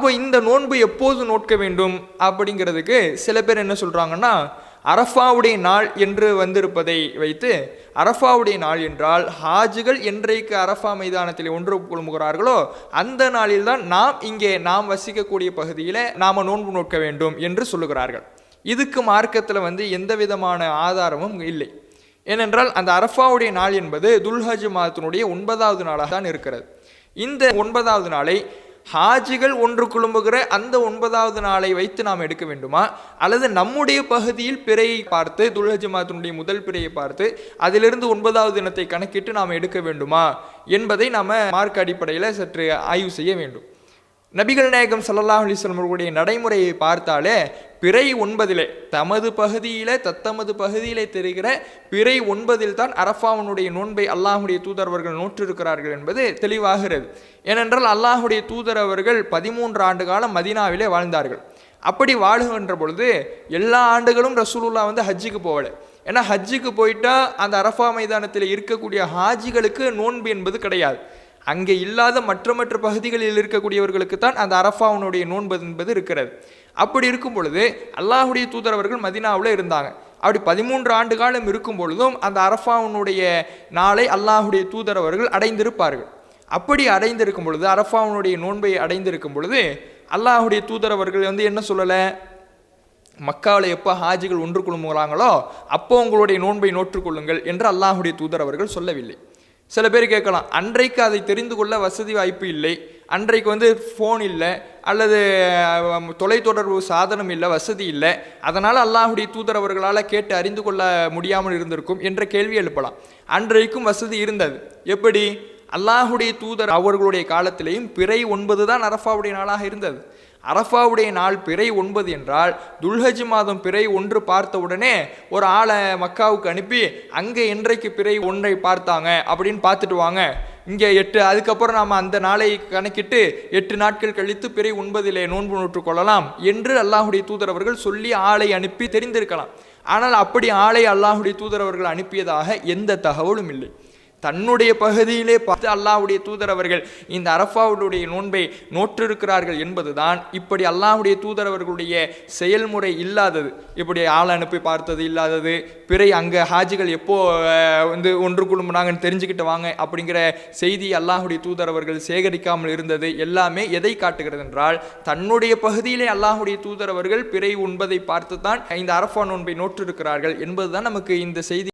அப்போ இந்த நோன்பு எப்போது நோட்க வேண்டும் அப்படிங்கிறதுக்கு சில பேர் என்ன சொல்கிறாங்கன்னா, அரஃபாவுடைய நாள் என்று வந்திருப்பதை வைத்து, அரஃபாவுடைய நாள் என்றால் ஹாஜிகள் என்றைக்கு அரஃபா மைதானத்தில் ஒன்று குழுமுகிறார்களோ அந்த நாளில்தான் நாம் வசிக்கக்கூடிய பகுதியில் நாம் நோன்பு நோக்க வேண்டும் என்று சொல்லுகிறார்கள். இதுக்கு மார்க்கத்தில் எந்த விதமான ஆதாரமும் இல்லை. ஏனென்றால் அந்த அரஃபாவுடைய நாள் என்பது துல்ஹஜ் மாதத்தினுடைய 9வது நாளாக தான் இருக்கிறது. இந்த 9வது நாளை ஹாஜிகள் ஒன்று குழும்புகிற அந்த 9வது நாளை வைத்து நாம் எடுக்க வேண்டுமா, அல்லது நம்முடைய பகுதியில் பிறையை பார்த்து துல்ஹஜ் மாதத்தினுடைய முதல் பிறையை பார்த்து அதிலிருந்து 9வது தினத்தை கணக்கிட்டு நாம் எடுக்க வேண்டுமா என்பதை நாம் மார்க்க அடிப்படையில் சற்று ஆய்வு செய்ய வேண்டும். நபிகள் நாயகம் ஸல்லல்லாஹு அலைஹி வஸல்லம் அவர்களுடைய நடைமுறையை பார்த்தாலே பிறை 9 தத்தமது பகுதியிலே தெரிகிற பிறை 9 தான் அரஃபாவுடைய நோன்பை அல்லாஹுடைய தூதரவர்கள் நோற்றிருக்கிறார்கள் என்பது தெளிவாகிறது. ஏனென்றால் அல்லாஹுடைய தூதரவர்கள் 13 ஆண்டு காலம் மதீனாவிலே வாழ்ந்தார்கள். அப்படி வாழுகின்ற பொழுது எல்லா ஆண்டுகளும் ரசூலுல்லாஹ் ஹஜ்ஜுக்கு போகலை. ஏன்னா ஹஜ்ஜுக்கு போயிட்டா அந்த அரஃபா மைதானத்தில் இருக்கக்கூடிய ஹாஜிகளுக்கு நோன்பு என்பது கிடையாது. அங்கே இல்லாத மற்ற பகுதிகளில் இருக்கக்கூடியவர்களுக்கு தான் அந்த அரஃபாவுடைய நோன்பு என்பது இருக்கிறது. அப்படி இருக்கும் பொழுது அல்லாஹுடைய தூதரவர்கள் மதீனாவில் இருந்தாங்க. அப்படி 13 ஆண்டு காலம் இருக்கும் பொழுதும் அந்த அரஃபாவுடைய நாளை அல்லாஹுடைய தூதரவர்கள் அடைந்திருப்பார்கள். அப்படி அடைந்திருக்கும் பொழுது, அரஃபாவுடைய நோன்பை அடைந்திருக்கும் பொழுது அல்லாஹுடைய தூதரவர்கள் என்ன சொல்லலை, மக்காவில் எப்போ ஹாஜிகள் ஒன்று குழுமுகிறாங்களோ அப்போ உங்களுடைய நோன்பை நோற்றுக்கொள்ளுங்கள் என்று அல்லாஹுடைய தூதரவர்கள் சொல்லவில்லை. சில பேர் கேட்கலாம், அன்றைக்கு அதை தெரிந்து கொள்ள வசதி வாய்ப்பு இல்லை, அன்றைக்கு ஃபோன் இல்லை, அல்லது தொலைத்தொடர்பு சாதனம் இல்லை, வசதி இல்லை, அதனால் அல்லாஹுடைய தூதரவர்களால் கேட்டு அறிந்து கொள்ள முடியாமல் இருந்திருக்கும் என்ற கேள்வி எழுப்பலாம். அன்றைக்கும் வசதி இருந்தது. எப்படி? அல்லாஹுடைய தூதர் அவர்களுடைய காலத்திலேயும் பிறை 9 தான் அரஃபாவுடைய நாளாக இருந்தது. அரஃபாவுடைய நாள் பிறை 9 என்றால் துல்ஹஜ் மாதம் பிறை 1 பார்த்த உடனே ஒரு ஆளை மக்காவுக்கு அனுப்பி அங்கே என்றைக்கு பிறை 1 பார்த்தாங்க அப்படின்னு பார்த்துட்டு வாங்க, இங்கே 8, அதுக்கப்புறம் நாம் அந்த நாளை கணக்கிட்டு 8 நாட்கள் கழித்து பிறை 9 நோன்பு நோற்றுக் கொள்ளலாம் என்று அல்லாஹுடைய தூதரவர்கள் சொல்லி ஆளை அனுப்பி தெரிந்திருக்கலாம். ஆனால் அப்படி ஆளை அல்லாஹுடைய தூதரவர்கள் அனுப்பியதாக எந்த தகவலும் இல்லை. தன்னுடைய பகுதியிலே பார்த்து அல்லாஹுடைய தூதரவர்கள் இந்த அரஃபாவுடைய நோன்பை நோற்றிருக்கிறார்கள் என்பதுதான் இப்படி அல்லாஹுடைய தூதரவர்களுடைய செயல்முறை இல்லாதது. இப்படி ஆள் அனுப்பி பார்த்தது இல்லாதது, பிறை அங்கே ஹாஜிகள் எப்போ ஒன்று குழுமுனாங்கன்னு தெரிஞ்சுக்கிட்டு வாங்க அப்படிங்கிற செய்தி அல்லாஹுடைய தூதரவர்கள் சேகரிக்காமல் இருந்தது எல்லாமே எதை காட்டுகிறது என்றால், தன்னுடைய பகுதியிலே அல்லாஹுடைய தூதரவர்கள் பிறை 9 பார்த்து தான் இந்த அரஃபா நோன்பை நோற்றிருக்கிறார்கள் என்பதுதான் நமக்கு இந்த செய்தி